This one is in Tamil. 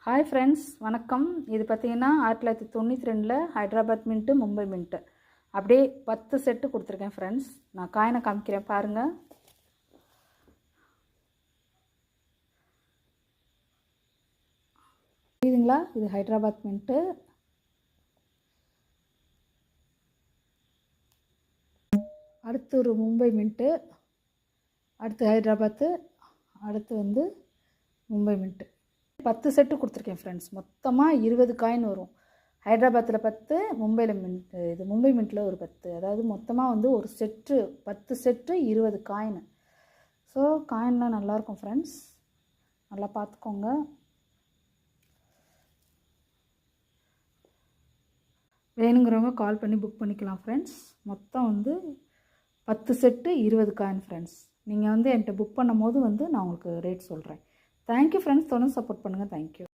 ஹாய் ஃப்ரெண்ட்ஸ், வணக்கம். இது பார்த்தீங்கன்னா 1992 ஹைதராபாத் மின்ட்டு, மும்பை மின்ட்டு அப்படியே 10 செட்டு கொடுத்துருக்கேன் ஃப்ரெண்ட்ஸ். நான் காயினை காமிக்கிறேன் பாருங்கள். புரியுதுங்களா? இது ஹைதராபாத் மின்ட்டு. அடுத்து ஒரு மும்பை மின்ட்டு, அடுத்து ஹைதராபாத்து, அடுத்து மும்பை மின்ட்டு. 10 செட்டு கொடுத்துருக்கேன் ஃப்ரெண்ட்ஸ். மொத்தமாக 20 காயின் வரும். ஹைதராபாத்தில் 10, மும்பையில் மின்ட்டு, இது மும்பை மின்ட்டில் ஒரு 10. அதாவது மொத்தமாக ஒரு செட்டு 10 செட்டு 20 காயின். ஸோ காயின்லாம் நல்லாயிருக்கும் ஃப்ரெண்ட்ஸ், நல்லா பார்த்துக்கோங்க. வேணுங்கிறவங்க கால் பண்ணி புக் பண்ணிக்கலாம் ஃப்ரெண்ட்ஸ். மொத்தம் 10 செட்டு 20 காயின் ஃப்ரெண்ட்ஸ். நீங்கள் என்கிட்ட புக் பண்ணும் போது நான் உங்களுக்கு ரேட் சொல்கிறேன். Thank you friends. தொடர்ந்து சப்போர்ட் பண்ணுங்கள். தேங்க்யூ.